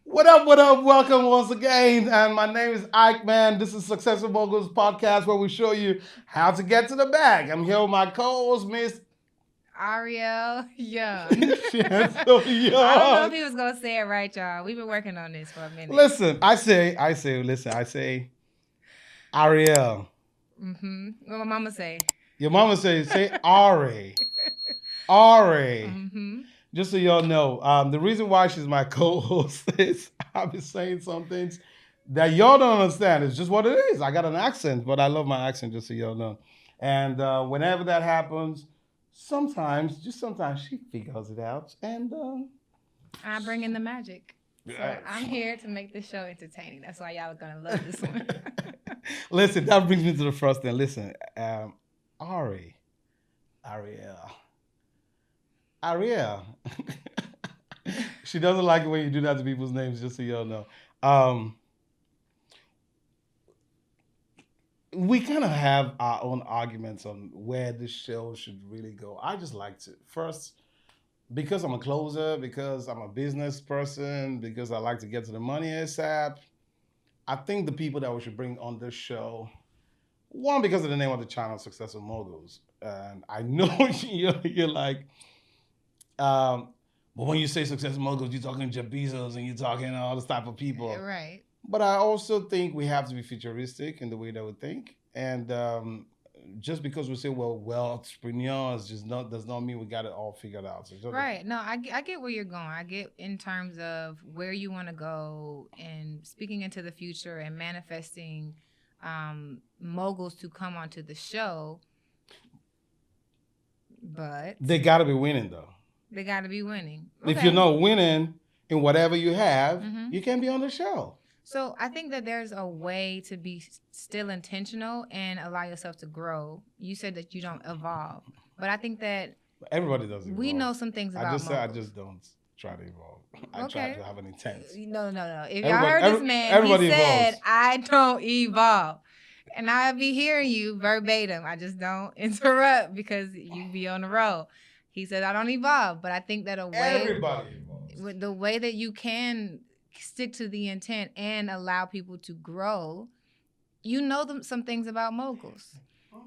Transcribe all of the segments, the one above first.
What up, what up? Welcome once again. And my name is Iyke, man. This is Successful Moguls Podcast where we show you how to get to the bag. I'm here with my co-host, Miss Arylle Young. She's so young. I don't know if he was going to say it right, y'all. We've been working on this for a minute. Listen, I say, Arylle. What my mama say? Your mama say Ari. Ari. Mm-hmm. Just so y'all know, the reason why she's my co-host is I've been saying some things that y'all don't understand. It's just what it is. I got an accent, but I love my accent, just so y'all know. And whenever that happens, sometimes she figures it out. And I bring in the magic. So I'm here to make this show entertaining. That's why y'all are going to love this one. Listen, that brings me to the first thing. Listen, Arylle. She doesn't like it when you do that to people's names, just so y'all know. We kind of have our own arguments on where this show should really go. I just like to, first, because I'm a closer, because I'm a business person, because I like to get to the money ASAP, I think the people that we should bring on this show, one, because of the name of the channel, Successful Moguls. And I know you're like, but when you say Successful Moguls, you're talking Jeff Bezos and you're talking all this type of people. Right. But I also think we have to be futuristic in the way that we think. And just because we say, well, entrepreneurs does not mean we got it all figured out. So right. No, I get where you're going. I get in terms of where you want to go and speaking into the future and manifesting moguls to come onto the show. But they got to be winning, though. They got to be winning. Okay. If you're not winning in whatever you have, you can't be on the show. So I think that there's a way to be still intentional and allow yourself to grow. You said that you don't evolve, but I think that everybody does evolve. We know some things about I just moguls. don't try to evolve. I try to have an intent. No. If y'all heard this man, he said, I don't evolve. And I'll be hearing you verbatim. I just don't interrupt because you be on the road. He said, I don't evolve. But I think that everybody evolves. With the way that you can stick to the intent and allow people to grow, you know some things about moguls.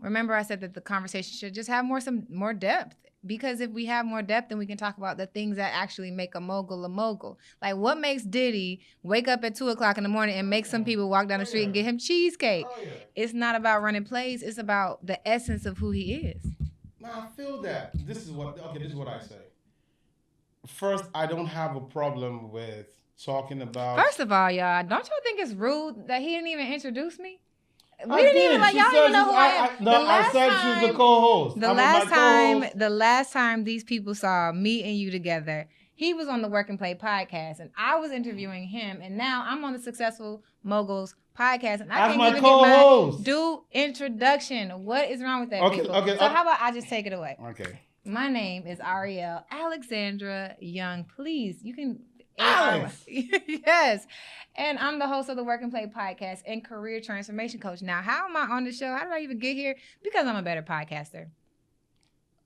Remember I said that the conversation should just have more depth. Because if we have more depth, then we can talk about the things that actually make a mogul a mogul. Like what makes Diddy wake up at 2 o'clock in the morning and make some people walk down the street and get him cheesecake? It's not about running plays. It's about the essence of who he is. Now, I feel that. This is what I say. First, I don't have a problem with talking about... First of all, y'all, don't y'all think it's rude that he didn't even introduce me? We didn't even y'all didn't even know who I am. I said she was the co-host. The last time these people saw me and you together, he was on the Work and Play podcast, and I was interviewing him, and now I'm on the Successful Moguls podcast, and I can't even get my due introduction. What is wrong with that, people? Okay, so how about I just take it away? Okay. My name is Arylle Alexandra Young. Please, you can... Alex. Yes. And I'm the host of the Work and Play podcast and career transformation coach. Now, how am I on the show? How did I even get here? Because I'm a better podcaster.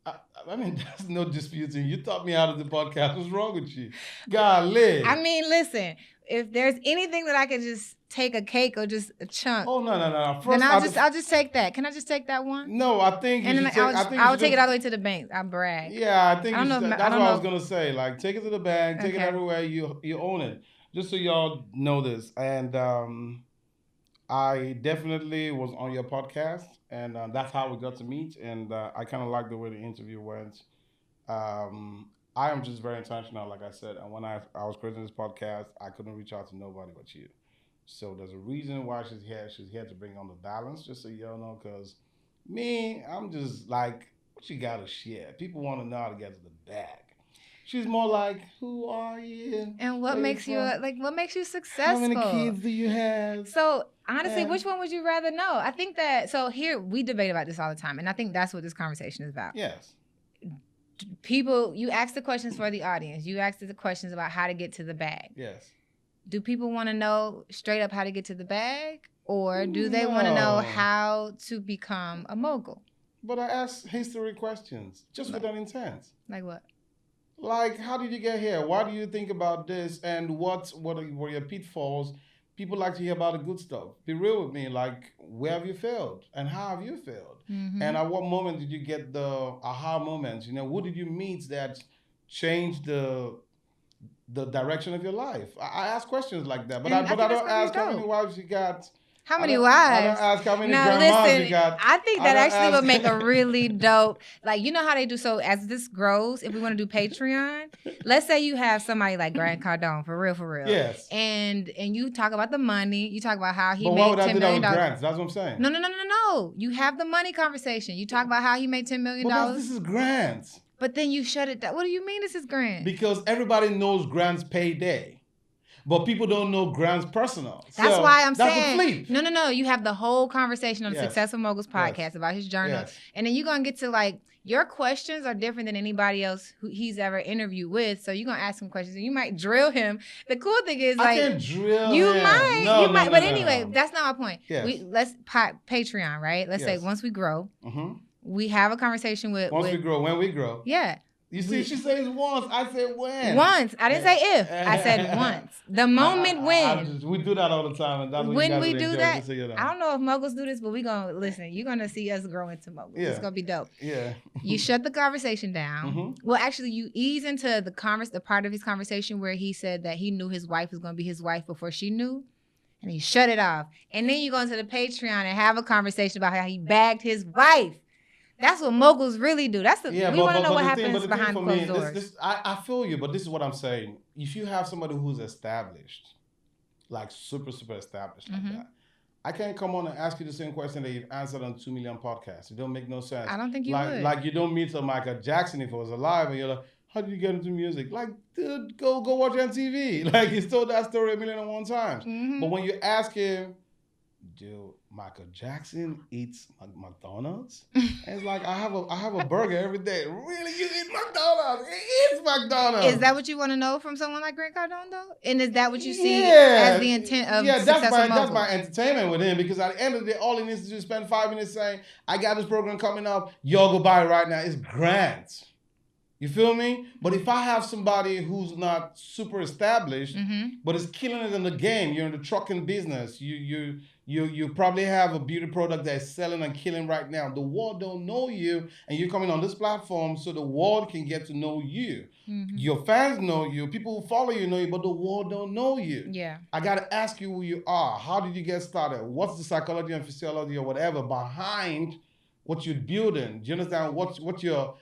I mean, there's no disputing. You taught me out of the podcast. What's wrong with you? Golly. I mean, listen, if there's anything that I could just take a cake or just a chunk. Oh, no. First, then I'll just take that. Can I just take that one? No, I think you should I'll take it all the way to the bank. I brag. Yeah, I think that's what I was going to say. Like, take it to the bank. Take it everywhere. You own it. Just so y'all know this. And I definitely was on your podcast. And that's how we got to meet. And I kind of like the way the interview went. I am just very intentional, like I said. And when I was creating this podcast, I couldn't reach out to nobody but you. So there's a reason why she's here. She's here to bring on the balance, just so y'all know. Because me, I'm just like, what you got to share? People want to know how to get to the bag. She's more like, who are you? And what makes you successful? How many kids do you have? So honestly, which one would you rather know? I think that, so here, we debate about this all the time. And I think that's what this conversation is about. Yes. People, you ask the questions for the audience. You ask the questions about how to get to the bag. Yes. Do people want to know straight up how to get to the bag? Or do they want to know how to become a mogul? But I ask history questions just with that intent. Like what? Like, how did you get here? Why do you think about this? And were your pitfalls? People like to hear about the good stuff. Be real with me. Like, where have you failed, and how have you failed? And at what moment did you get the aha moments? You know, who did you meet that changed the direction of your life? I ask questions like that, but I don't ask how many wives you got. How many wives? I don't ask how many now, grandmas listen, you got. I think that actually would make a really dope, like, you know how they do, so as this grows, if we want to do Patreon, let's say you have somebody like Grant Cardone, for real. Yes. And you talk about the money, you talk about how he but made why would I $10 do that million. with grants? That's what I'm saying. No. You have the money conversation. You talk about how he made $10 million. But this is grants. But then you shut it down. What do you mean this is grants? Because everybody knows grants payday. But people don't know Grant's personal. That's why I'm saying. That's a flip. No. You have the whole conversation on the Successful Moguls podcast about his journal. And then you're going to get to, like, your questions are different than anybody else who he's ever interviewed with. So you're going to ask him questions and you might drill him. The cool thing is, like, I can't drill you him. might. No, you might. No, but no, anyway, no. That's not my point. Yes. Let's Patreon, right? Let's say once we grow, we have a conversation with... we grow, when we grow. Yeah. You see, she says once. I said when. Once. I didn't say if. I said once. The moment when. We do that all the time. And that's when we do that, so I don't know if Moguls do this, but we're going to listen. You're going to see us grow into Moguls. Yeah. It's going to be dope. Yeah. You shut the conversation down. Well, actually, you ease into the part of his conversation where he said that he knew his wife was going to be his wife before she knew. And he shut it off. And then you go into the Patreon and have a conversation about how he bagged his wife. That's what Moguls really do. We want to know what happens behind closed doors. I feel you, but this is what I'm saying. If you have somebody who's established, like super established like that, I can't come on and ask you the same question that you've answered on 2 million podcasts. It don't make no sense. I don't think you would. Like you don't meet a Michael Jackson if he was alive, and you're like, how did you get into music? Like, dude, go watch MTV. Like, he's told that story 1,000,001 times. But when you ask him, do Michael Jackson eats McDonald's? And it's like, I have a burger every day. Really? You eat McDonald's? He eats McDonald's. Is that what you want to know from someone like Grant Cardone, though? And is that what you see as the intent of Successful Moguls? That's my entertainment with him, because at the end of the day, all he needs to do is spend 5 minutes saying, I got this program coming up. Y'all go buy it right now. It's Grant. You feel me? But if I have somebody who's not super established, but is killing it in the game, you're in the trucking business, you probably have a beauty product that's selling and killing right now. The world don't know you, and you're coming on this platform so the world can get to know you. Your fans know you, people who follow you know you, but the world don't know you. Yeah. I gotta ask you who you are. How did you get started? What's the psychology and physiology or whatever behind what you're building? Do you understand what your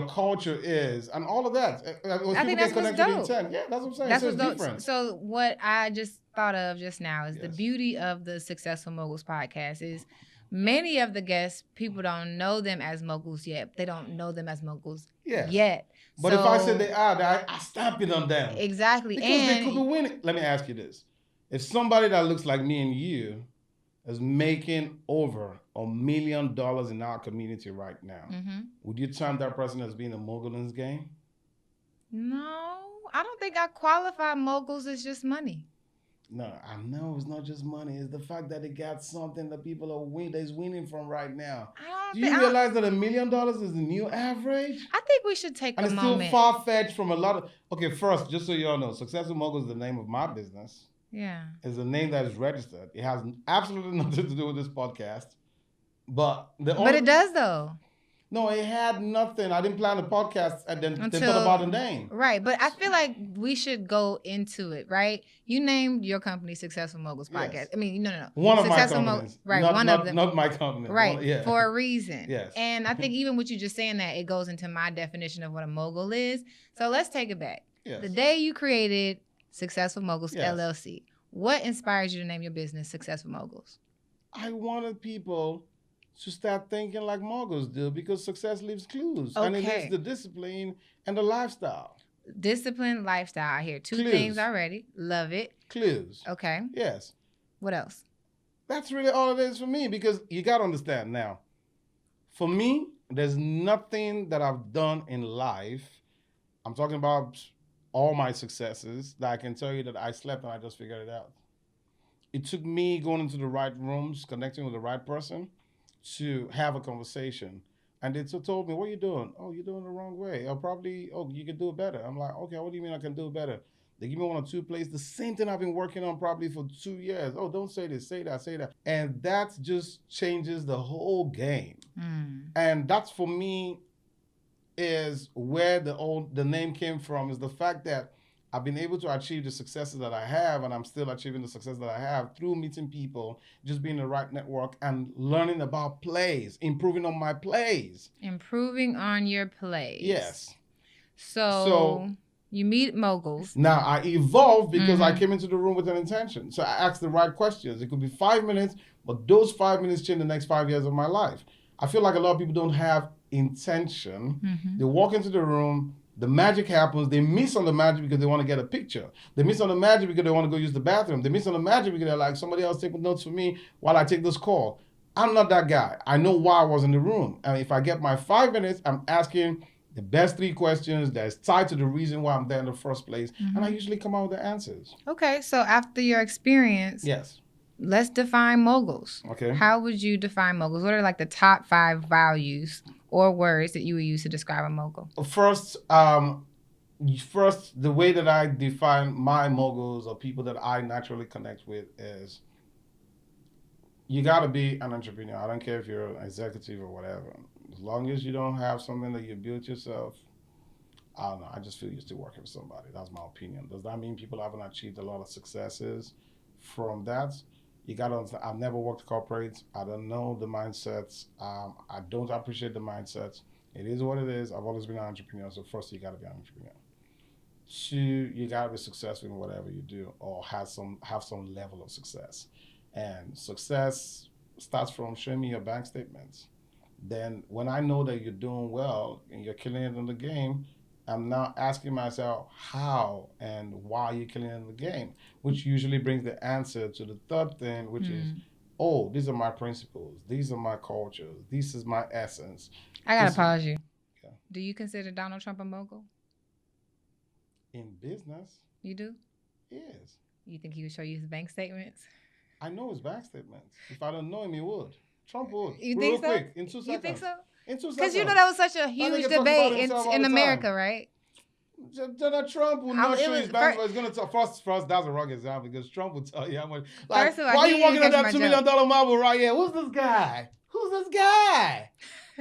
culture is, and all of that. I think that's what's dope. Yeah, that's what I'm saying. That's what's different. So what I just thought of just now is the beauty of the Successful Moguls podcast is many of the guests, people don't know them as Moguls yet. They don't know them as Moguls yet. But if I say they are, I stamp it on them. Exactly. Because they could be winning. Let me ask you this. If somebody that looks like me and you is making over $1 million in our community right now, would you term that person as being a mogul in this game? No, I don't think I qualify moguls as just money. No, I know it's not just money. It's the fact that they got something that people are that's winning from right now. Do you realize that $1 million is the new average? I think we should take a moment. And it's still far-fetched from a lot of... Okay, first, just so you all know, Successful Moguls is the name of my business. Yeah. It's a name that is registered. It has absolutely nothing to do with this podcast. But it does, though. No, it had nothing. I didn't plan the podcast and then thought about the name. Right, but I feel like we should go into it, right? You named your company Successful Moguls Podcast. Yes. I mean, no. One of my companies. Right, one of them. Not my company. Right, for a reason. Yes. And I think even with you just saying that, it goes into my definition of what a mogul is. So let's take it back. Yes. The day you created Successful Moguls LLC, what inspires you to name your business Successful Moguls? I wanted people to start thinking like moguls do, because success leaves clues. Okay. And it is the discipline and the lifestyle. Discipline, lifestyle. I hear two things already. Love it. Clues. Okay. Yes. What else? That's really all it is for me, because you got to understand now. For me, there's nothing that I've done in life. I'm talking about all my successes that I can tell you that I slept and I just figured it out. It took me going into the right rooms, connecting with the right person, to have a conversation And they told me, what are you doing? Oh, you're doing it the wrong way. Or probably, oh, you can do it better. I'm like, okay, what do you mean I can do it better? They give me one or two plays, the same thing I've been working on probably for 2 years. Oh, don't say this, say that, say that. And that just changes the whole game. And that's for me is where the name came from, is the fact that I've been able to achieve the successes that I have, and I'm still achieving the success that I have through meeting people, just being in the right network and learning about plays, improving on my plays. Improving on your plays. Yes. So you meet moguls. Now, I evolved because I came into the room with an intention. So I asked the right questions. It could be 5 minutes, but those 5 minutes change the next 5 years of my life. I feel like a lot of people don't have intention. They walk into the room, the magic happens. They miss on the magic because they want to get a picture. They miss on the magic because they want to go use the bathroom. They miss on the magic because they're like, somebody else take notes for me while I take this call. I'm not that guy. I know why I was in the room. And if I get my 5 minutes, I'm asking the best 3 questions that's tied to the reason why I'm there in the first place. And I usually come out with the answers. Okay, so after your experience, yes, let's define moguls. Okay. How would you define moguls? What are like the top 5 values or words that you would use to describe a mogul? First, the way that I define my moguls or people that I naturally connect with is you got to be an entrepreneur. I don't care if you're an executive or whatever. As long as you don't have something that you built yourself, I don't know. I just feel you're still working for somebody. That's my opinion. Does that mean people haven't achieved a lot of successes from that? You got to understand, I've never worked corporates. I don't know the mindsets. I don't appreciate the mindsets. It is what it is. I've always been an entrepreneur. So first, you got to be an entrepreneur. 2, you got to be successful in whatever you do or have some level of success. And success starts from showing me your bank statements. Then when I know that you're doing well and you're killing it in the game, I'm now asking myself how and why you're killing it in the game, which usually brings the answer to the third thing, which is, oh, these are my principles. These are my cultures. This is my essence. I got to pause you. Yeah. Do you consider Donald Trump a mogul? In business. You do? Yes. You think he would show you his bank statements? I know his bank statements. If I don't know him, he would. Trump would. You think so? Quick, in 2 seconds. You think so? In 2 seconds. Because you know that was such a huge debate in America, right? Donald Trump will not show his bank, but he's going to tell first, that's a wrong example because Trump will tell you how much. Like, first of all, why are you walking on that $2 million marble right here? Who's this guy?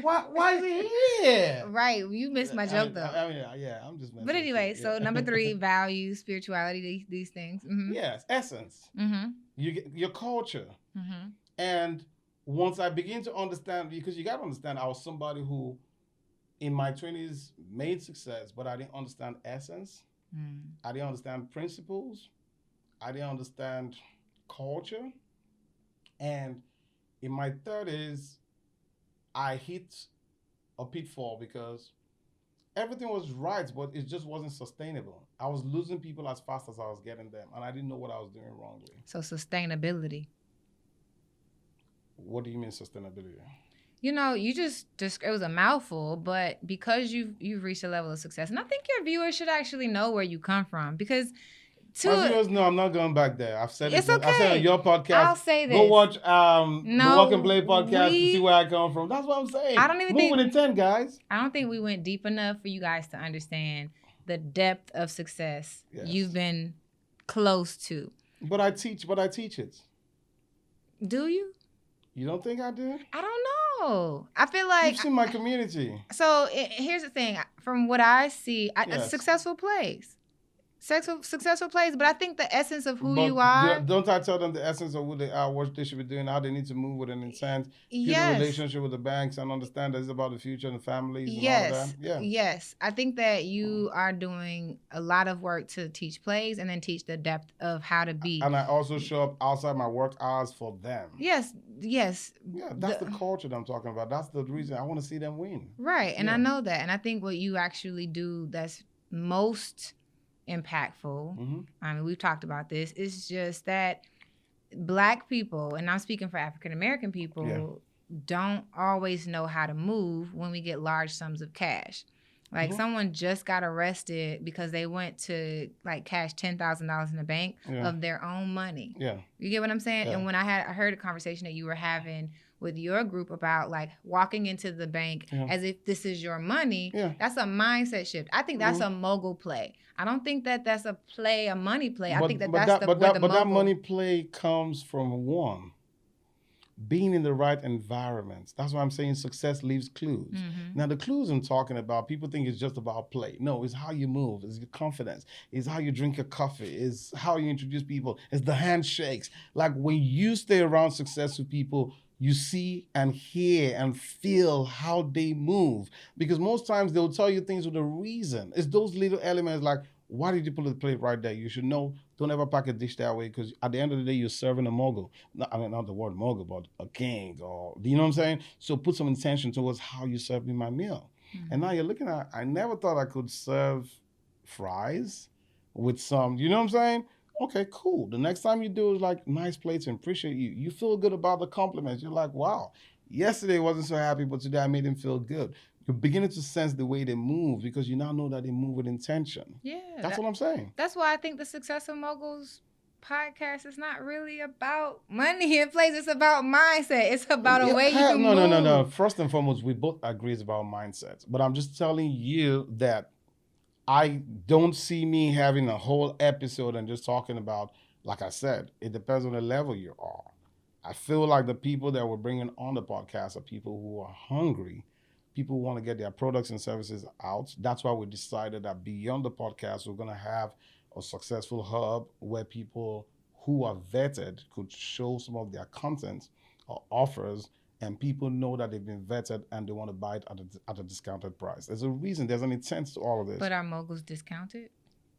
Why is he here? Right. You missed my joke, though. I'm just messing. But anyway, so number 3, values, spirituality, these things. Yes, essence. You get your culture. And once I begin to understand, because you got to understand, I was somebody who, in my 20s, made success, but I didn't understand essence. I didn't understand principles. I didn't understand culture. And in my 30s, I hit a pitfall because everything was right, but it just wasn't sustainable. I was losing people as fast as I was getting them, and I didn't know what I was doing wrongly. So sustainability. What do you mean sustainability? You know, you just it was a mouthful, but because you've reached a level of success, and I think your viewers should actually know where you come from because my viewers know I'm not going back there. I've said it's it. Okay. I said on your podcast. I'll say this. Go watch the Walk and Play podcast to see where I come from. That's what I'm saying. I don't even think with intent, guys. I don't think we went deep enough for you guys to understand the depth of success you've been close to. But I teach it. Do you? You don't think I do? I don't know. I feel like you've seen my community. So here's the thing. From what I see, successful plays. Successful plays, but I think the essence of who you are. Don't I tell them the essence of who they are, what they should be doing, how they need to move with an intent, build a relationship with the banks, and understand that it's about the future and the families and all that? Yeah. Yes. I think that you are doing a lot of work to teach plays and then teach the depth of how to be. And I also show up outside my work hours for them. Yes. Yeah, that's the culture that I'm talking about. That's the reason I want to see them win. Right. And I know that. And I think what you actually do that's most impactful, I mean, we've talked about this, it's just that Black people, and I'm speaking for African American people, don't always know how to move when we get large sums of cash. Like someone just got arrested because they went to like cash $10,000 in the bank of their own money. Yeah. You get what I'm saying? Yeah. And when I heard a conversation that you were having with your group about like walking into the bank as if this is your money. That's a mindset shift. I think that's a mogul play. I don't think that that's a play, a money play. I think that money play comes from one, being in the right environment. That's why I'm saying success leaves clues. Now, the clues I'm talking about, people think it's just about play. No, it's how you move. It's your confidence. It's how you drink your coffee. It's how you introduce people. It's the handshakes. Like when you stay around successful people, you see and hear and feel how they move. Because most times they'll tell you things with a reason. It's those little elements like, why did you put the plate right there? You should know, don't ever pack a dish that way, because at the end of the day, you're serving a mogul. I mean, not the word mogul, but a king, or, you know what I'm saying? So put some intention towards how you serve me my meal. And now you're looking at, I never thought I could serve fries with some, you know what I'm saying? Okay, cool. The next time you do is like, nice plates and appreciate you. You feel good about the compliments. You're like, wow, yesterday I wasn't so happy, but today I made him feel good. You're beginning to sense the way they move because you now know that they move with intention. Yeah. That's what I'm saying. That's why I think the Successful Moguls podcast is not really about money and plays. It's about mindset. It's about a way you can move. No. First and foremost, we both agree it's about mindset. But I'm just telling you that I don't see me having a whole episode and just talking about, like I said, it depends on the level you are. I feel like the people that we're bringing on the podcast are people who are hungry. People want to get their products and services out. That's why we decided that beyond the podcast, we're going to have a successful hub where people who are vetted could show some of their content or offers, and people know that they've been vetted and they want to buy it at a discounted price. There's a reason. There's an intent to all of this. But are moguls discounted?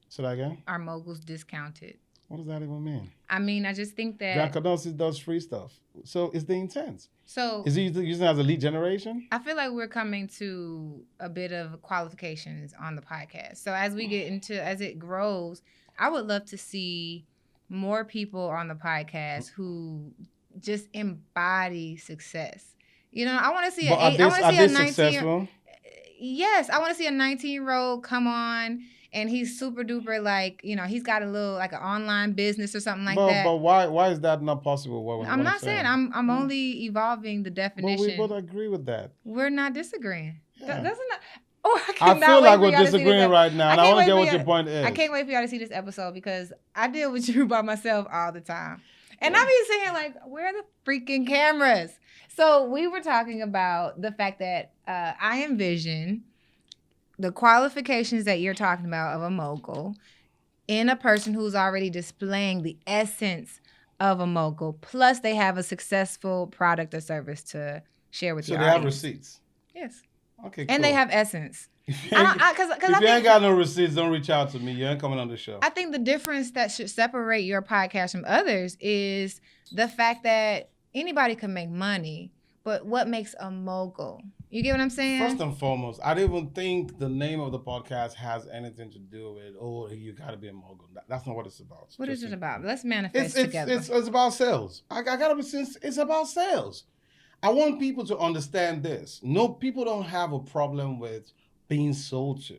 Say that again? Are moguls discounted? What does that even mean? I mean, I just think that Grant Cardone does free stuff. So it's the intent. So is he using it as a lead generation? I feel like we're coming to a bit of qualifications on the podcast. So as we get into, as it grows, I would love to see more people on the podcast who just embody success. You know, I want to see a 19. Yes, I want to see a 19-year-old come on. And he's super duper, like, you know, he's got a little, like, an online business or something like that. But why is that not possible? I'm not saying. I'm only evolving the definition. But we both agree with that. We're not disagreeing. Yeah. That's not. Oh, I feel like we're disagreeing right now, and I want to get what your point is. I can't wait for y'all to see this episode because I deal with you by myself all the time. And I be saying, like, where are the freaking cameras? So we were talking about the fact that I envision the qualifications that you're talking about of a mogul in a person who's already displaying the essence of a mogul, plus they have a successful product or service to share with your audience. So they have receipts? Yes. Okay, cool. And they have essence. If you ain't got no receipts, don't reach out to me. You ain't coming on the show. I think the difference that should separate your podcast from others is the fact that anybody can make money, but what makes a mogul? You get what I'm saying? First and foremost, I don't even think the name of the podcast has anything to do with, oh, you got to be a mogul. That's not what it's about. What is it about? Let's manifest together. It's about sales. I got to be serious. It's about sales. I want people to understand this. No, people don't have a problem with being sold to.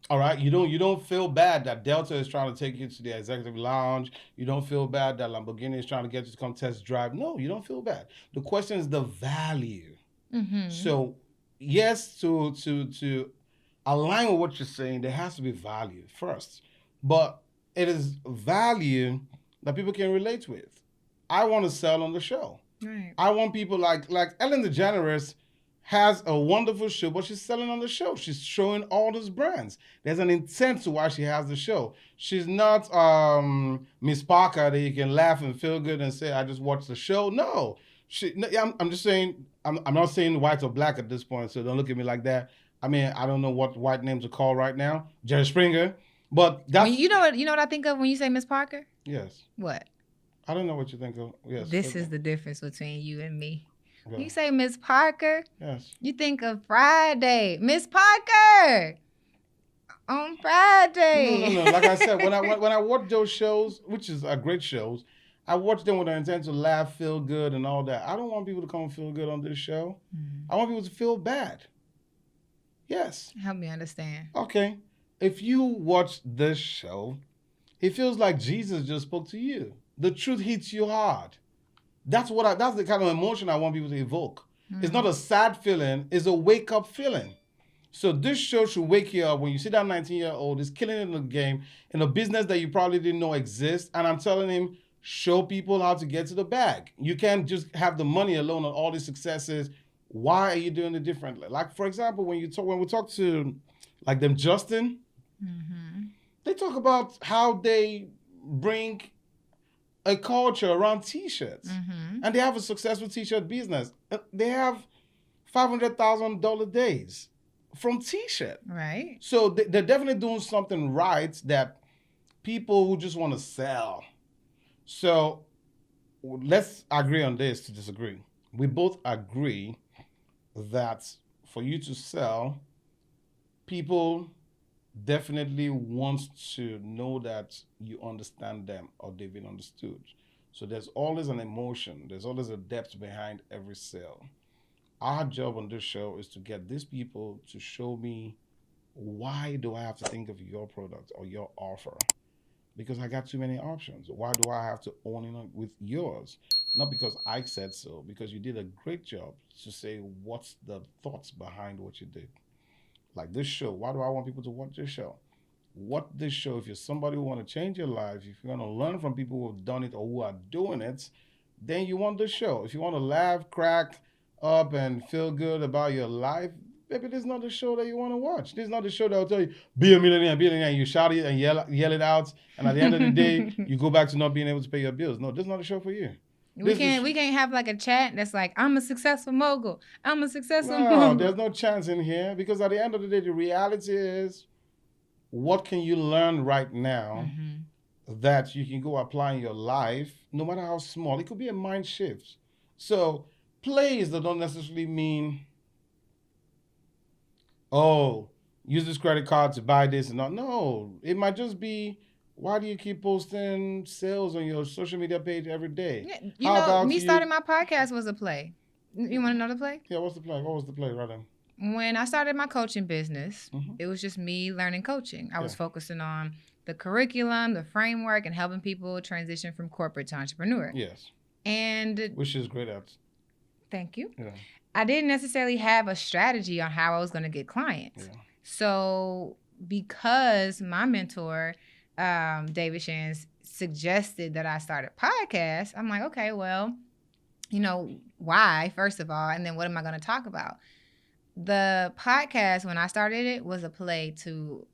All right, you don't feel bad that Delta is trying to take you to the executive lounge. You don't feel bad that Lamborghini is trying to get you to come test drive. No, you don't feel bad. The question is the value. Mm-hmm. So, yes, to align with what you're saying, there has to be value first. But it is value that people can relate with. I want to sell on the show. Right. I want people like Ellen DeGeneres has a wonderful show, but she's selling on the show. She's showing all those brands. There's an intent to why she has the show. She's not Miss Parker that you can laugh and feel good and say, I just watched the show. No. I'm just saying, I'm not saying white or black at this point, so don't look at me like that. I mean, I don't know what white names are called right now. Jerry Springer. But that's... You know what I think of when you say Miss Parker? Yes. What? I don't know what you think of. Yes. This is the difference between you and me. When you say Miss Parker, yes, you think of Friday. Miss Parker on Friday. No. Like I said, when I watch those shows, which is great shows, I watch them with the intent to laugh, feel good, and all that. I don't want people to come and feel good on this show. Mm-hmm. I want people to feel bad. Yes. Help me understand. Okay. If you watch this show, it feels like Jesus just spoke to you. The truth hits you hard. That's that's the kind of emotion I want people to evoke. It's not a sad feeling, it's a wake up feeling. So this show should wake you up when you see that 19-year-old is killing it in the game, in a business that you probably didn't know exists. And I'm telling him, show people how to get to the bag. You can't just have the money alone on all these successes. Why are you doing it differently? Like, for example, when we talk to like them Justin, they talk about how they bring a culture around t-shirts. And they have a successful t-shirt business. They have $500,000 days from t-shirt. Right. So they're definitely doing something right that people who just want to sell. So let's agree on this to disagree. We both agree that for you to sell, people definitely want to know that you understand them or they've been understood. So there's always an emotion. There's always a depth behind every sale. Our job on this show is to get these people to show me, why do I have to think of your product or your offer? Because I got too many options. Why do I have to own it with yours? Not because I said so, because you did a great job to say what's the thoughts behind what you did. Like this show, why do I want people to watch this show? What this show, if you're somebody who want to change your life, if you want to learn from people who have done it or who are doing it, then you want this show. If you want to laugh, crack up, and feel good about your life, maybe this is not the show that you want to watch. This is not the show that will tell you, be a millionaire, you shout it and yell it out, and at the end of the day, you go back to not being able to pay your bills. No, this is not the show for you. We can't have like a chat that's like, I'm a successful mogul. I'm a successful mogul. No, there's no chance in here, because at the end of the day, the reality is, what can you learn right now that you can go apply in your life, no matter how small? It could be a mind shift. So plays that don't necessarily mean, oh, use this credit card to buy this and not. No, it might just be, why do you keep posting sales on your social media page every day? Yeah, you know, me starting my podcast was a play. You want to know the play? Yeah, what's the play? What was the play, rather? When I started my coaching business, it was just me learning coaching. I was focusing on the curriculum, the framework, and helping people transition from corporate to entrepreneur. Yes. And which is great at. Thank you. Yeah. I didn't necessarily have a strategy on how I was going to get clients. Yeah. So because my mentor, David Shands, suggested that I start a podcast, I'm like, okay, well, you know, why, first of all, and then what am I going to talk about? The podcast, when I started it, was a play to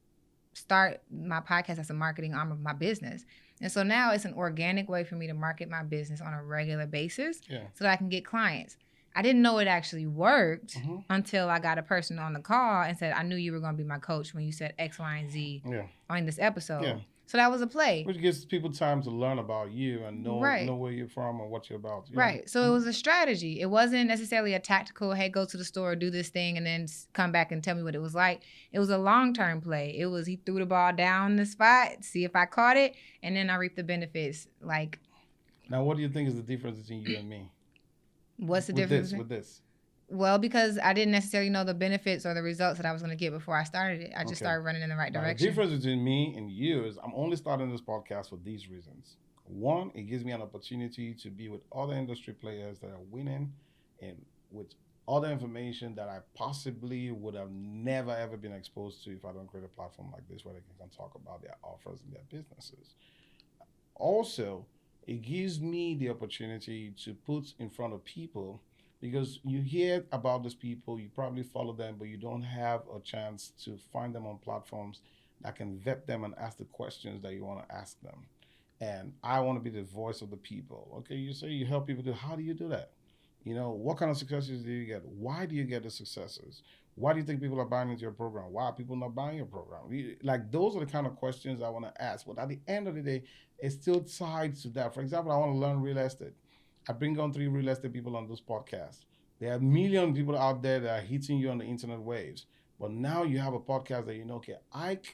start my podcast as a marketing arm of my business. And so now it's an organic way for me to market my business on a regular basis so that I can get clients. I didn't know it actually worked until I got a person on the call and said, I knew you were going to be my coach when you said X, Y, and Z on this episode. Yeah. So that was a play. Which gives people time to learn about you and know where you're from and what you're about. Yeah. Right. So it was a strategy. It wasn't necessarily a tactical, hey, go to the store, do this thing, and then come back and tell me what it was like. It was a long-term play. It was, he threw the ball down the spot, see if I caught it, and then I reaped the benefits. Like. Now, what do you think is the difference between you and me? What's the difference? With this? Well, because I didn't necessarily know the benefits or the results that I was going to get before I started it. I just started running in the right direction. The difference between me and you is I'm only starting this podcast for these reasons. One, it gives me an opportunity to be with other industry players that are winning and with other information that I possibly would have never, ever been exposed to if I don't create a platform like this where they can talk about their offers and their businesses. Also, it gives me the opportunity to put in front of people, because you hear about these people, you probably follow them, but you don't have a chance to find them on platforms that can vet them and ask the questions that you want to ask them. And I want to be the voice of the people. Okay, you say you help people how do you do that? You know, what kind of successes do you get? Why do you get the successes? Why do you think people are buying into your program? Why are people not buying your program? Like, those are the kind of questions I want to ask. But at the end of the day, it's still tied to that. For example, I want to learn real estate. I bring on 3 real estate people on this podcast. There are a million people out there that are hitting you on the internet waves. But now you have a podcast that you know, okay, Iyke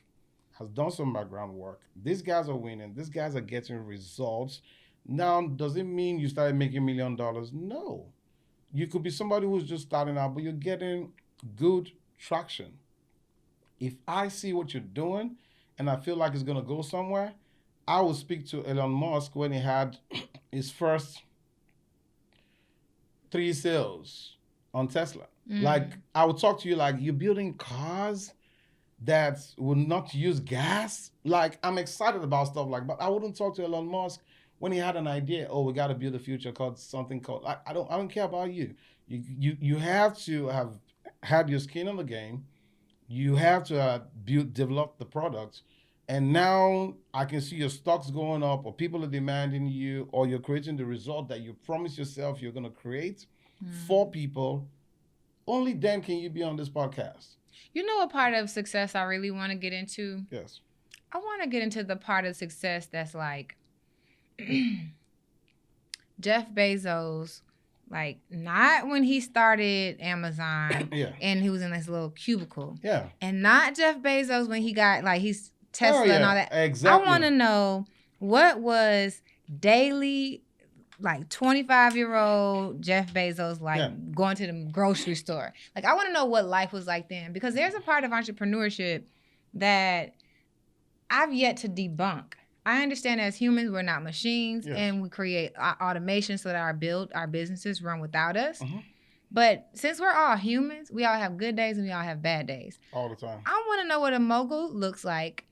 has done some background work. These guys are winning. These guys are getting results. Now, does it mean you started making $1 million? No. You could be somebody who's just starting out, but you're getting good traction. If I see what you're doing and I feel like it's going to go somewhere, I will speak to Elon Musk when he had his first 3 sales on Tesla. Like, I would talk to you like, you're building cars that will not use gas. Like, I'm excited about stuff like, but I wouldn't talk to Elon Musk when he had an idea. Oh, we got to build a future called something called. I don't care about you. You have to have had your skin in the game. You have to develop the product. And now I can see your stocks going up, or people are demanding you, or you're creating the result that you promised yourself you're going to create for people. Only then can you be on this podcast. You know what part of success I really want to get into? Yes. I want to get into the part of success that's like Jeff Bezos, like not when he started Amazon and he was in this little cubicle. Yeah. And not Jeff Bezos when he got like he's Tesla and all that. Exactly. I want to know what was daily like 25-year-old Jeff Bezos like going to the grocery store. Like I want to know what life was like then, because there's a part of entrepreneurship that I've yet to debunk. I understand as humans we're not machines and we create automation so that our businesses run without us. But since we're all humans, we all have good days and we all have bad days. All the time. I want to know what a mogul looks like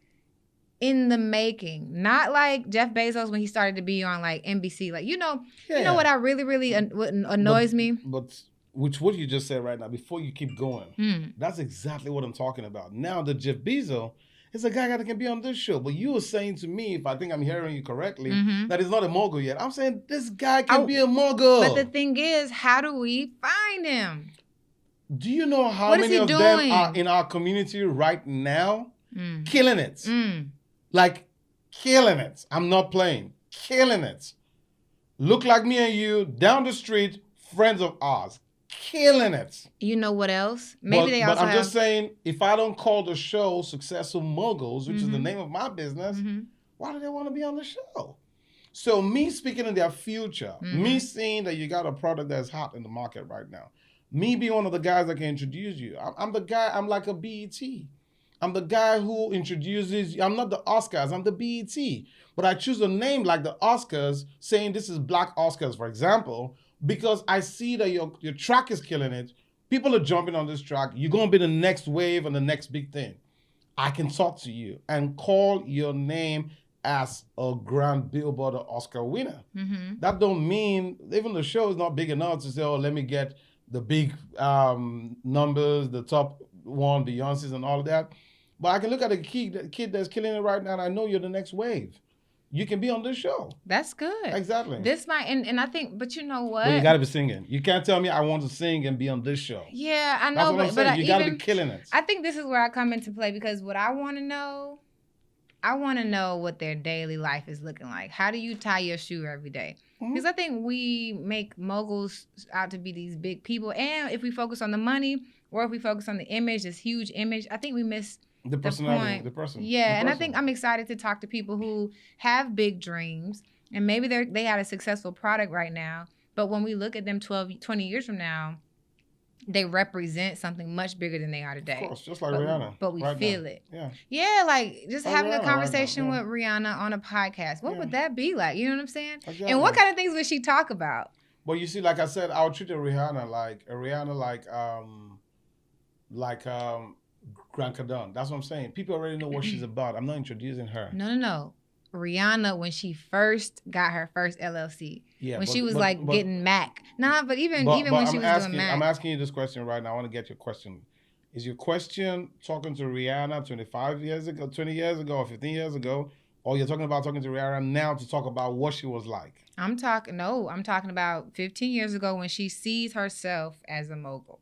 in the making, not like Jeff Bezos when he started to be on like NBC. Like, you know what I really what annoys me? But which what you just said right now, before you keep going, that's exactly what I'm talking about. Now the Jeff Bezos is a guy that can be on this show. But you were saying to me, if I think I'm hearing you correctly, that he's not a mogul yet. I'm saying this guy can be a mogul. But the thing is, how do we find him? Do you know how many of them are in our community right now? Killing it. Like, killing it. I'm not playing. Killing it. Look like me and you, down the street, friends of ours. Killing it. You know what else? Maybe But I'm just saying, if I don't call the show Successful Moguls, which is the name of my business, why do they want to be on the show? So me speaking in their future, me seeing that you got a product that's hot in the market right now, me being one of the guys that can introduce you. I'm the guy, I'm like a BET. I'm the guy who introduces, I'm not the Oscars, I'm the BET. But I choose a name like the Oscars, saying this is Black Oscars, for example, because I see that your track is killing it. People are jumping on this track. You're going to be the next wave and the next big thing. I can talk to you and call your name as a grand Billboard or Oscar winner. That don't mean, even the show is not big enough to say, oh, let me get the big numbers, the top one, Beyonce's and all of that. But I can look at the kid that's killing it right now, and I know you're the next wave. You can be on this show. That's good. Exactly. This might, and I think, but you know what? But you got to be singing. You can't tell me I want to sing and be on this show. Yeah, I know. That's what I'm saying. You got to be killing it. I think this is where I come into play, because what I want to know what their daily life is looking like. How do you tie your shoe every day? Because I think we make moguls out to be these big people. And if we focus on the money, or if we focus on the image, this huge image, I think we miss the personality, the person. Yeah, and I think I'm excited to talk to people who have big dreams, and maybe they had a successful product right now, but when we look at them 20 years from now, they represent something much bigger than they are today. Of course, just like Rihanna. But we feel now. it. Yeah. Yeah, like just having a conversation with Rihanna on a podcast. What would that be like? You know what I'm saying? Exactly. And what kind of things would she talk about? Well, you see, like I said, I would treat Rihanna like Grant Cardone. That's what I'm saying. People already know what she's about. I'm not introducing her. No. Rihanna, when she first got her first LLC, when she was getting Mac. But even when she was doing Mac. I'm asking you this question right now. I want to get your question. Is your question talking to Rihanna 25 years ago, 20 years ago, or 15 years ago? Or you're talking to Rihanna now to talk about what she was like? I'm talking about 15 years ago when she sees herself as a mogul.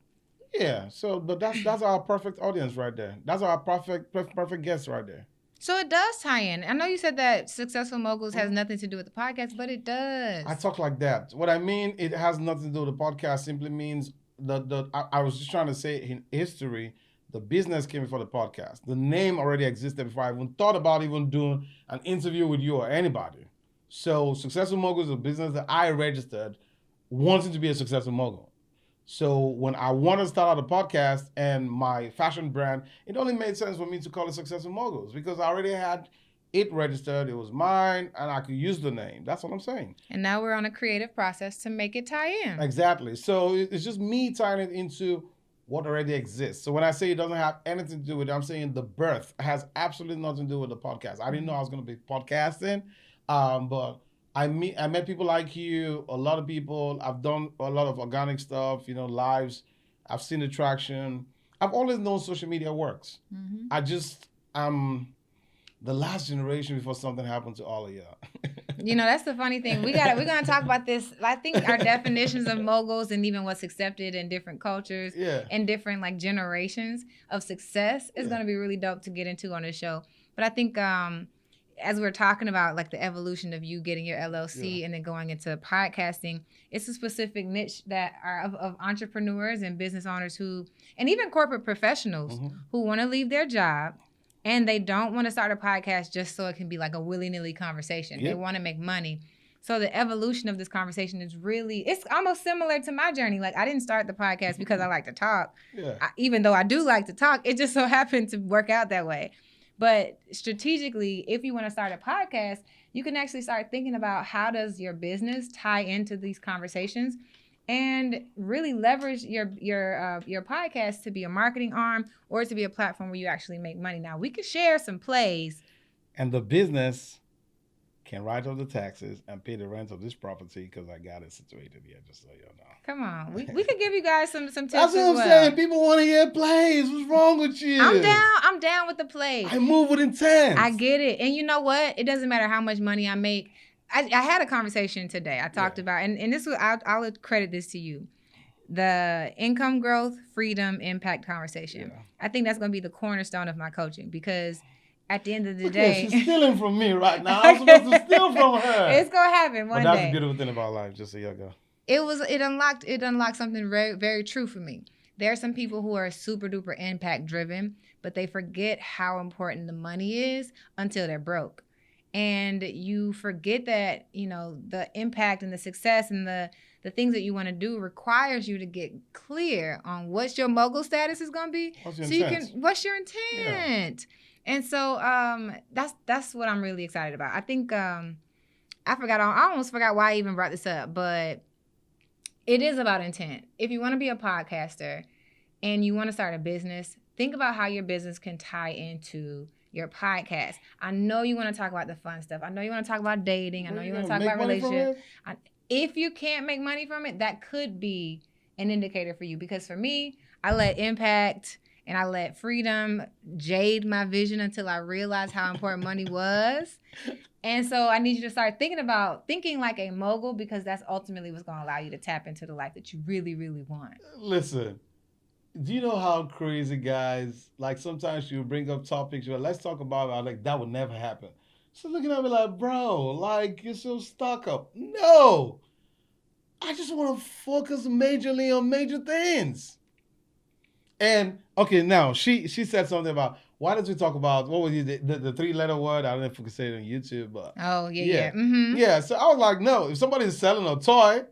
Yeah, but that's our perfect audience right there. That's our perfect guest right there. So it does tie in. I know you said that Successful Moguls has nothing to do with the podcast, but it does. I talk like that. What I mean, it has nothing to do with the podcast, simply means I was just trying to say in history, the business came before the podcast. The name already existed before I even thought about even doing an interview with you or anybody. So Successful Moguls is a business that I registered wanting to be a successful mogul. So when I wanted to start out a podcast and my fashion brand, it only made sense for me to call it Successful Moguls, because I already had It registered. It was mine, and I could use the name. That's what I'm saying. And now we're on a creative process to make it tie in. Exactly. So it's just me tying it into what already exists. So when I say it doesn't have anything to do with it, I'm saying the birth has absolutely nothing to do with the podcast. I didn't know I was going to be podcasting, but I met people like you, a lot of people. I've done a lot of organic stuff, lives. I've seen the traction. I've always known social media works. I'm the last generation before something happened to all of y'all. That's the funny thing. We're gonna talk about this. I think our definitions of moguls and even what's accepted in different cultures and different like generations of success is gonna be really dope to get into on this show. But I think as we're talking about like the evolution of you getting your LLC and then going into podcasting, it's a specific niche that are of entrepreneurs and business owners and even corporate professionals who want to leave their job. And they don't want to start a podcast just so it can be like a willy-nilly conversation. They want to make money. So the evolution of this conversation it's almost similar to my journey. Like I didn't start the podcast because I like to talk. Even though I do like to talk, it just so happened to work out that way. But strategically, if you want to start a podcast, you can actually start thinking about how does your business tie into these conversations and really leverage your podcast to be a marketing arm or to be a platform where you actually make money. Now, we could share some plays. And the business can write off the taxes and pay the rent of this property because I got it situated here, just so y'all know. Come on. We could give you guys some tips. That's what I'm saying. People want to hear plays. What's wrong with you? I'm down with the plays. I move with intent. I get it. And you know what? It doesn't matter how much money I make. I had a conversation today. I talked about, and this was, I'll credit this to you, the income growth, freedom, impact conversation. I think that's going to be the cornerstone of my coaching because at the end of the day, she's stealing from me right now. I'm supposed to steal from her. It's going to happen one day. But that's the beautiful thing about life, just so y'all go. It unlocked something very, very true for me. There are some people who are super duper impact driven, but they forget how important the money is until they're broke. And you forget that, the impact and the success and the things that you want to do requires you to get clear on what your mogul status is going to be. What's your intent? Yeah. And so that's what I'm really excited about. I think I almost forgot why I even brought this up, but it is about intent. If you want to be a podcaster and you want to start a business, think about how your business can tie into your podcast. I know you want to talk about the fun stuff. I know you want to talk about dating. I know you want to talk about relationships. If you can't make money from it, that could be an indicator for you. Because for me, I let impact and I let freedom jade my vision until I realized how important money was. And so I need you to start thinking like a mogul because that's ultimately what's going to allow you to tap into the life that you really, really want. Listen. Do you know how crazy guys, like sometimes you bring up topics, you're like, let's talk about it. I'm like, that would never happen. So looking at me like, bro, like you're so stuck up. No, I just want to focus majorly on major things. And okay, now she said something about, why don't we talk about, what was it, the 3-letter word? I don't know if we can say it on YouTube, but. Oh, yeah. Mm-hmm. Yeah, so I was like, no, if somebody's selling a toy,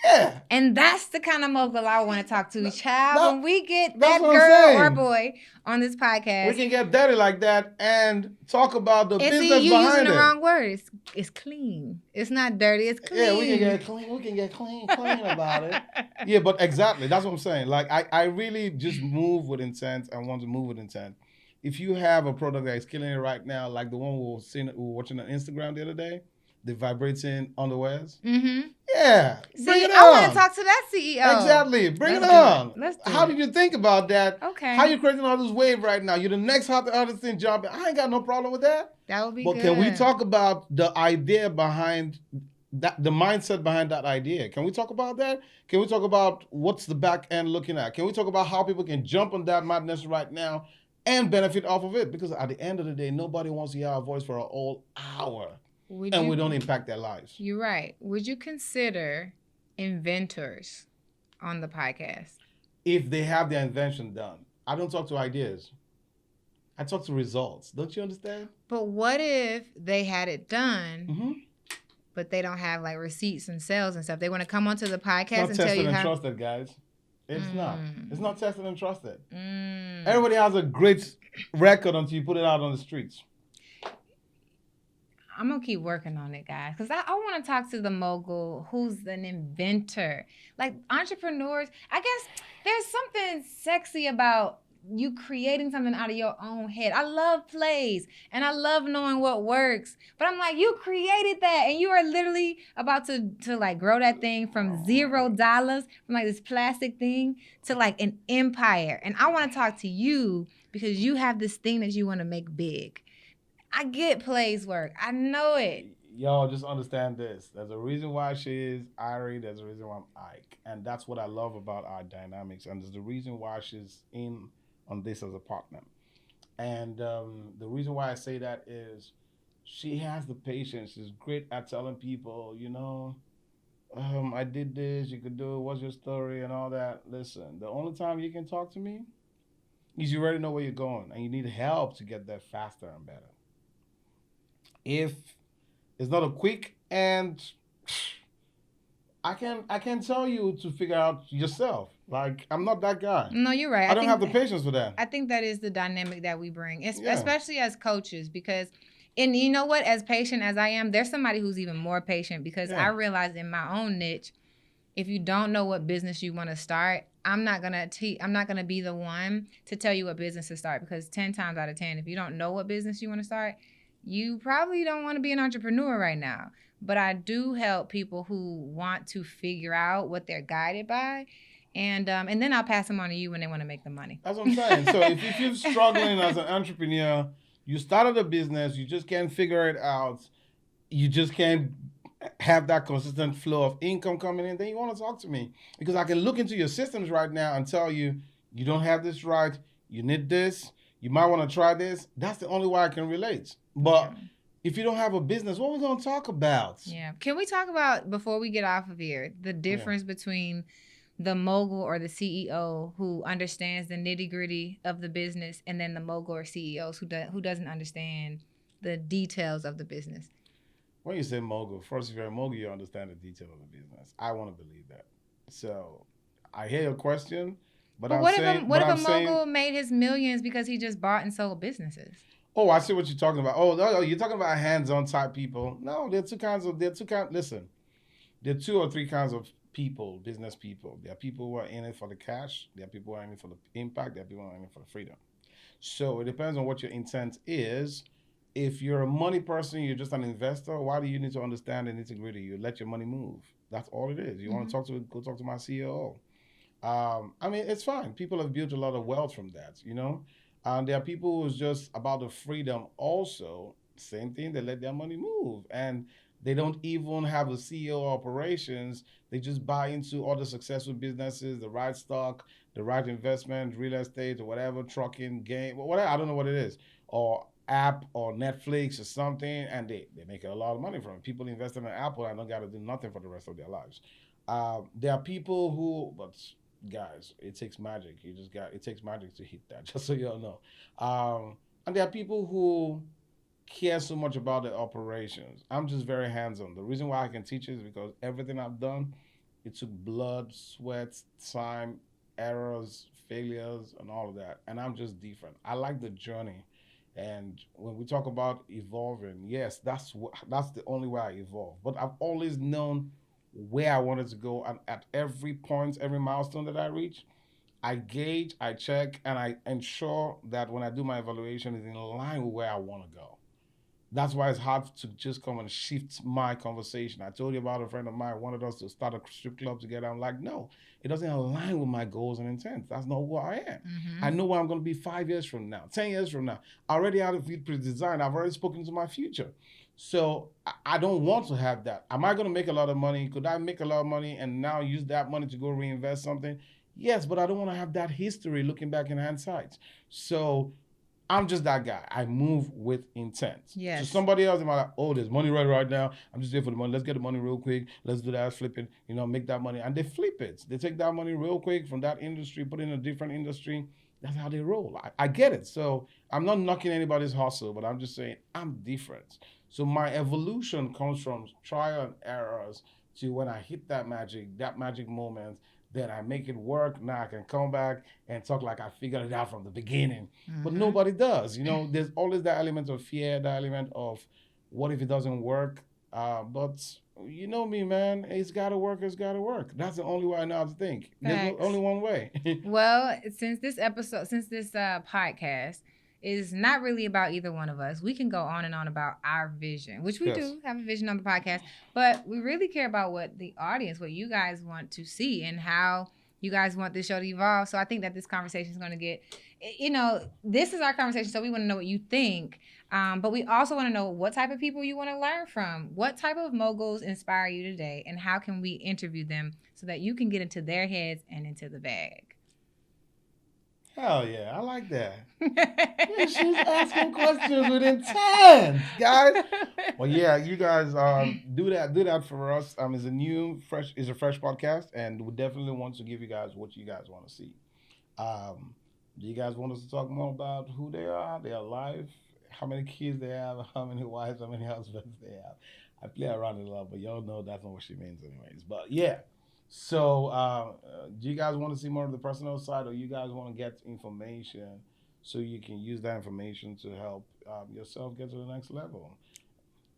yeah. And that's the kind of mogul I want to talk to, child. When we get that girl or boy on this podcast. We can get dirty like that and talk about the business behind it. You're using the wrong word. It's clean. It's not dirty. It's clean. Yeah, we can get clean. We can get clean about it. Yeah, but exactly. That's what I'm saying. Like, I really just move with intent. I want to move with intent. If you have a product that is killing it right now, like the one we were watching on Instagram the other day, the vibrating underwears. Mm-hmm. Yeah. Bring it on. I want to talk to that CEO. Exactly. Bring it on. Let's do How did you think about that? Okay. How you creating all this wave right now? You're the next hottest thing jumping. I ain't got no problem with that. That would be good. But can we talk about the idea behind that, the mindset behind that idea? Can we talk about that? Can we talk about what's the back end looking at? Can we talk about how people can jump on that madness right now and benefit off of it? Because at the end of the day, nobody wants to hear our voice for a whole hour. We don't impact their lives. You're right. Would you consider inventors on the podcast? If they have their invention done. I don't talk to ideas. I talk to results. Don't you understand? But what if they had it done, but they don't have like receipts and sales and stuff? They want to come onto the podcast and tell you how. It's not tested and trusted, guys. It's not. It's not tested and trusted. Everybody has a great record until you put it out on the streets. I'm going to keep working on it, guys, because I want to talk to the mogul who's an inventor. Like entrepreneurs, I guess there's something sexy about you creating something out of your own head. I love plays and I love knowing what works. But I'm like, you created that and you are literally about to like grow that thing from $0, from like this plastic thing to like an empire. And I want to talk to you because you have this thing that you want to make big. I get plays work. I know it. Y'all just understand this. There's a reason why she is Arylle. There's a reason why I'm Iyke. And that's what I love about our dynamics. And there's the reason why she's in on this as a partner. And the reason why I say that is she has the patience. She's great at telling people, I did this, you could do it, what's your story, and all that. Listen, the only time you can talk to me is you already know where you're going and you need help to get there faster and better. If it's not a quick and I can tell you to figure out yourself. Like, I'm not that guy. No, you're right. I don't have the patience for that. I think that is the dynamic that we bring, especially as coaches, because, and you know what, as patient as I am, there's somebody who's even more patient because I realize in my own niche, if you don't know what business you want to start, I'm not gonna be the one to tell you what business to start, because 10 times out of 10, if you don't know what business you want to start, you probably don't want to be an entrepreneur right now. But I do help people who want to figure out what they're guided by. And then I'll pass them on to you when they want to make the money. That's what I'm saying. So if you're struggling as an entrepreneur, you started a business, you just can't figure it out, you just can't have that consistent flow of income coming in, then you want to talk to me. Because I can look into your systems right now and tell you, you don't have this right, you need this, you might want to try this. That's the only way I can relate. But if you don't have a business, what are we going to talk about? Yeah. Can we talk about, before we get off of here, the difference between the mogul or the CEO who understands the nitty-gritty of the business and then the mogul or CEOs who doesn't understand the details of the business? When you say mogul, first, if you're a mogul, you understand the detail of the business. I want to believe that. So I hear your question, but what if a mogul made his millions because he just bought and sold businesses? Oh, I see what you're talking about. Oh, no, you're talking about hands-on type people. No, there are 2 or 3 kinds of people, business people. There are people who are in it for the cash. There are people who are in it for the impact. There are people who are in it for the freedom. So it depends on what your intent is. If you're a money person, you're just an investor, why do you need to understand the nitty-gritty? You let your money move. That's all it is. You want to go talk to my CEO. It's fine. People have built a lot of wealth from that, And there are people who's just about the freedom also. Same thing, they let their money move. And they don't even have a CEO operations. They just buy into all the successful businesses, the right stock, the right investment, real estate, or whatever, trucking, game, whatever, I don't know what it is. Or app or Netflix or something, and they make a lot of money from it. People invest in Apple and don't got to do nothing for the rest of their lives. There are people who, but guys, it takes magic. It takes magic to hit that, just so you all know. And there are people who care so much about the operations. I'm just very hands-on. The reason why I can teach is because everything I've done, it took blood, sweat, time, errors, failures, and all of that. And I'm just different. I like the journey. And when we talk about evolving, yes, that's the only way I evolve. But I've always known where I wanted to go, and at every point, every milestone that I reach, I gauge, I check, and I ensure that when I do my evaluation, it's in line with where I want to go. That's why it's hard to just come and shift my conversation. I told you about a friend of mine wanted us to start a strip club together. I'm like, no, it doesn't align with my goals and intents. That's not who I am. I know where I'm going to be 5 years from now, 10 years from now. I already have it pre-designed. I've already spoken to my future. So I don't want to have that. Am I going to make a lot of money? Could I make a lot of money and now use that money to go reinvest something? Yes, but I don't want to have that history looking back in hindsight. So I'm just that guy. I move with intent. Yes. So somebody else, like, oh, there's money right now. I'm just there for the money. Let's get the money real quick. Let's do that, flip it, make that money. And they flip it. They take that money real quick from that industry, put it in a different industry. That's how they roll. I get it. So I'm not knocking anybody's hustle, but I'm just saying I'm different. So my evolution comes from trial and errors to when I hit that magic moment, then I make it work. Now I can come back and talk like I figured it out from the beginning. But nobody does. There's always that element of fear, that element of what if it doesn't work? But you know me, man. It's gotta work. It's gotta work. That's the only way I know how to think. There's only one way. Well, since this podcast is not really about either one of us, we can go on and on about our vision, which we do have a vision on the podcast, but we really care about what the audience, what you guys want to see, and how you guys want this show to evolve. So I think that this conversation is going to get, this is our conversation, so we want to know what you think. But we also want to know what type of people you want to learn from. What type of moguls inspire you today, and how can we interview them so that you can get into their heads and into the bag? Hell yeah, I like that. Yeah, she's asking questions with intent, guys. Well, yeah, you guys do that for us. It's a fresh podcast, and we definitely want to give you guys what you guys want to see. Do you guys want us to talk more about who they are, their life, how many kids they have, how many wives, how many husbands they have? I play around it a lot, but y'all know that's not what she means anyways. But yeah. So, do you guys want to see more of the personal side, or you guys want to get information so you can use that information to help yourself get to the next level?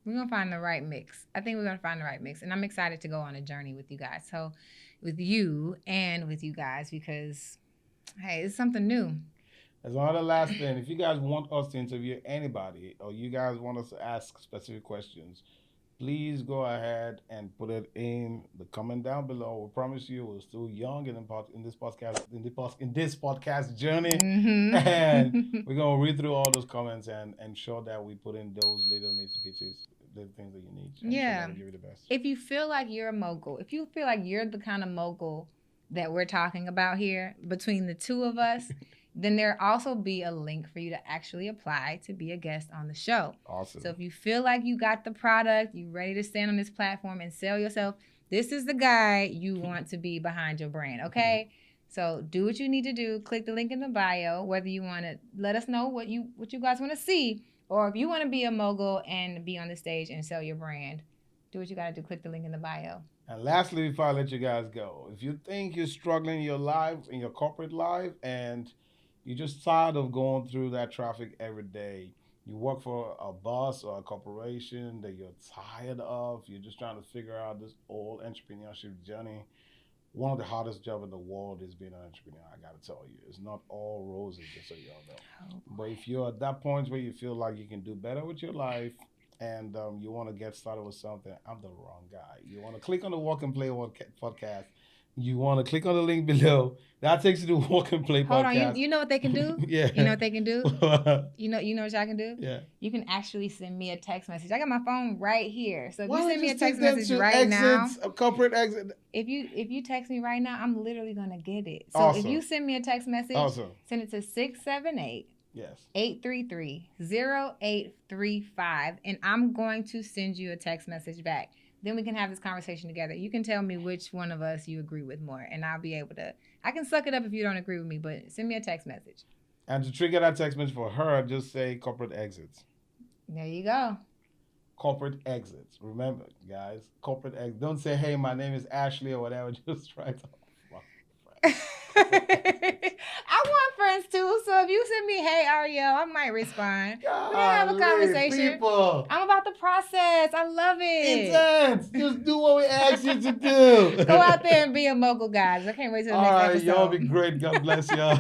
We're going to find the right mix. I think we're going to find the right mix. And I'm excited to go on a journey with you guys. So, with you and with you guys, because, hey, it's something new. As another last thing, if you guys want us to interview anybody, or you guys want us to ask specific questions, please go ahead and put it in the comment down below. We promise you we're still young in this podcast journey, and we're gonna read through all those comments and ensure that we put in those little nitty-bitties, the things that you need. Yeah, give you the best. If you feel like you're a mogul, if you feel like you're the kind of mogul that we're talking about here between the two of us, then there also be a link for you to actually apply to be a guest on the show. Awesome. So if you feel like you got the product, you ready to stand on this platform and sell yourself, this is the guy you want to be behind your brand, okay? So do what you need to do. Click the link in the bio, whether you want to let us know what you guys want to see, or if you want to be a mogul and be on the stage and sell your brand, do what you got to do. Click the link in the bio. And lastly, before I let you guys go, if you think you're struggling in your life, in your corporate life, and you're just tired of going through that traffic every day. You work for a boss or a corporation that you're tired of. You're just trying to figure out this whole entrepreneurship journey. One of the hardest jobs in the world is being an entrepreneur, I got to tell you. It's not all roses, just so y'all know. But if you're at that point where you feel like you can do better with your life and you want to get started with something, I'm the wrong guy. You want to click on the Walk and Play podcast. You want to click on the link below. That takes you to Walk and Play podcast. Hold on, you know what they can do? Yeah. You know what they can do? You know what y'all can do? Yeah. You can actually send me a text message. I got my phone right here. So if you send me a text message right now, a corporate exit. If you text me right now, I'm literally gonna get it. So awesome. If you send me a text message, awesome. Send it to 678 yes 833-0835, and I'm going to send you a text message back. Then we can have this conversation together. You can tell me which one of us you agree with more, and I'll be able to. I can suck it up if you don't agree with me, but send me a text message. And to trigger that text message for her, just say corporate exits. There you go. Corporate exits. Remember, guys, corporate exits. Don't say, hey, my name is Ashley or whatever. Just try to. I want friends too, so if you send me, hey, Arylle, I might respond. We're going to have a conversation. People. I'm about the process. I love it. Intense. Just do what we ask you to do. Go out there and be a mogul, guys. I can't wait till the next episode. Y'all be great. God bless y'all.